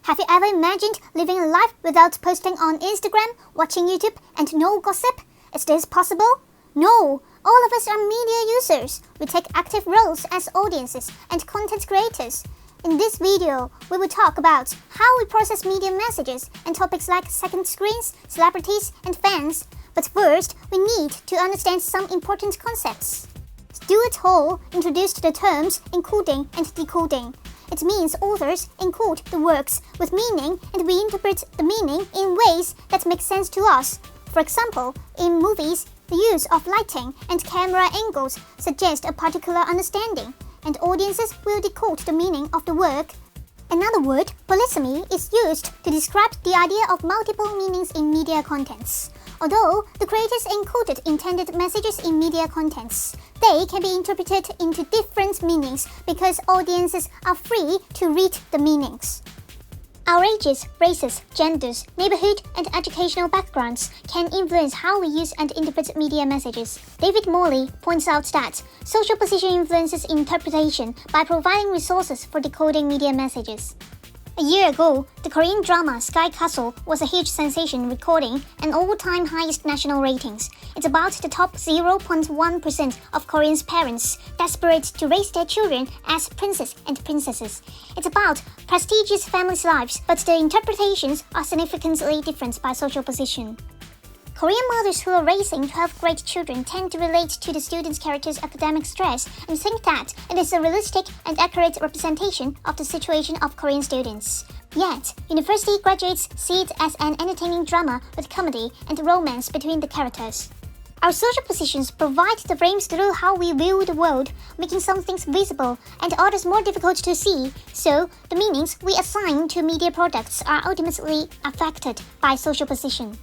Have you ever imagined living a life without posting on Instagram, watching YouTube, and no gossip? Is this possible? No! All of us are media users. We take active roles as audiences and content creators. In this video, we will talk about how we process media messages and topics like second screens, celebrities, and fans. But first, we need to understand some important concepts. Stuart Hall introduced the terms encoding and decoding. It means authors encode the works with meaning and we interpret the meaning in ways that make sense to us. For example, in movies, the use of lighting and camera angles suggest a particular understanding, and audiences will decode the meaning of the work. Another word, polysemy, is used to describe the idea of multiple meanings in media contents. Although the creators encoded intended messages in media contents, they can be interpreted into different meanings because audiences are free to read the meanings. Our ages, races, genders, neighborhood, and educational backgrounds can influence how we use and interpret media messages. David Morley points out that social position influences interpretation by providing resources for decoding media messages. A year ago, the Korean drama Sky Castle was a huge sensation, recording an all-time highest national ratings. It's about the top 0.1% of Koreans' parents desperate to raise their children as princes and princesses. It's about prestigious families' lives, but the interpretations are significantly different by social position. Korean mothers who are raising 12th-grade children tend to relate to the students' characters' academic stress and think that it is a realistic and accurate representation of the situation of Korean students. Yet, university graduates see it as an entertaining drama with comedy and romance between the characters. Our social positions provide the frames through how we view the world, making some things visible and others more difficult to see, so the meanings we assign to media products are ultimately affected by social position.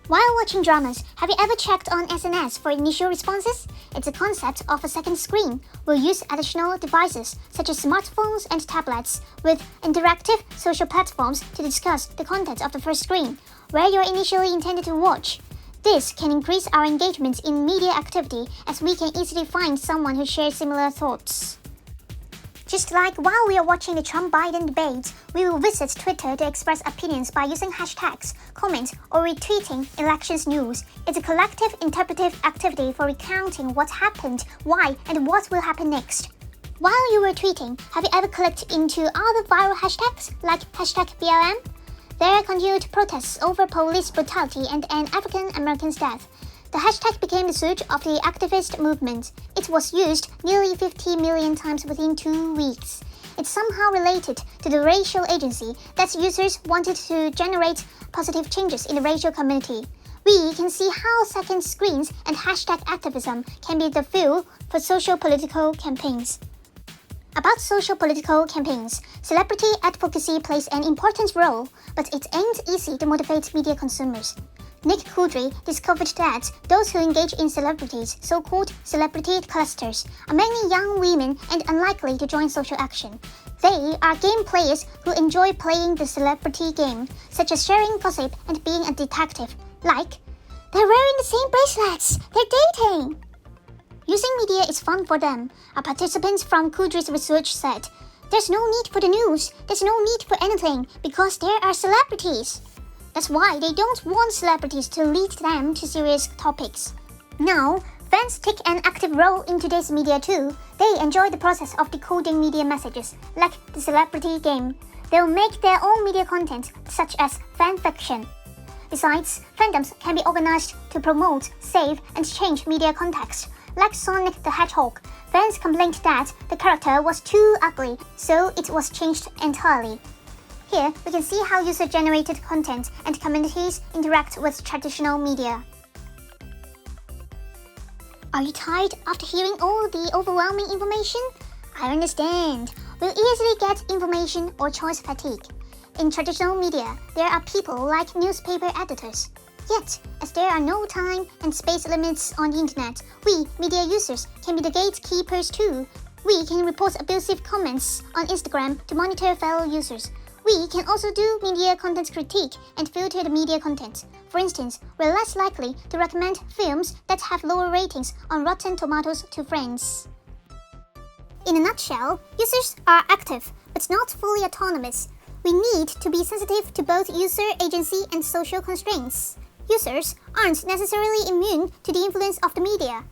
While watching dramas, have you ever checked on SNS for initial responses? It's a concept of a second screen. We'll use additional devices such as smartphones and tablets with interactive social platforms to discuss the content of the first screen, where you're initially intended to watch. This can increase our engagement in media activity as we can easily find someone who shares similar thoughts. Just like while we are watching the Trump-Biden debate, we will visit Twitter to express opinions by using hashtags, comment, or retweeting elections news. It's a collective interpretive activity for recounting what happened, why, and what will happen next. While you were tweeting, have you ever clicked into other viral hashtags like #BLM? There continued protests over police brutality and an African American's death. The hashtag became the surge of the activist movement. It was used nearly 50 million times within 2 weeks. It's somehow related to the racial agency that users wanted to generate positive changes in the racial community. We can see how second screens and hashtag activism can be the fuel for social-political campaigns. About social-political campaigns, celebrity advocacy plays an important role, but it ain't easy to motivate media consumers. Nick Coudry discovered that those who engage in celebrities, so-called celebrity clusters, are mainly young women and unlikely to join social action. They are game players who enjoy playing the celebrity game, such as sharing gossip and being a detective. Like, they're wearing the same bracelets, they're dating! Using media is fun for them. A participant from Coudry's research said, "There's no need for the news, there's no need for anything, because there are celebrities." That's why they don't want celebrities to lead them to serious topics. Now, fans take an active role in today's media too. They enjoy the process of decoding media messages, like the celebrity game. They'll make their own media content, such as fan fiction. Besides, fandoms can be organized to promote, save, and change media context. Like Sonic the Hedgehog, fans complained that the character was too ugly, so it was changed entirely. Here, we can see how user-generated content and communities interact with traditional media. Are you tired after hearing all the overwhelming information? I understand. We'll easily get information or choice fatigue. In traditional media, there are people like newspaper editors. Yet, as there are no time and space limits on the internet, we, media users, can be the gatekeepers too. We can report abusive comments on Instagram to monitor fellow users. We can also do media content critique and filter the media content. For instance, we're less likely to recommend films that have lower ratings on Rotten Tomatoes to friends. In a nutshell, users are active, but not fully autonomous. We need to be sensitive to both user agency and social constraints. Users aren't necessarily immune to the influence of the media.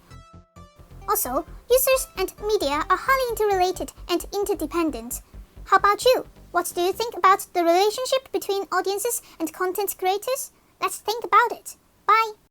Also, users and media are highly interrelated and interdependent. How about you? What do you think about the relationship between audiences and content creators? Let's think about it. Bye!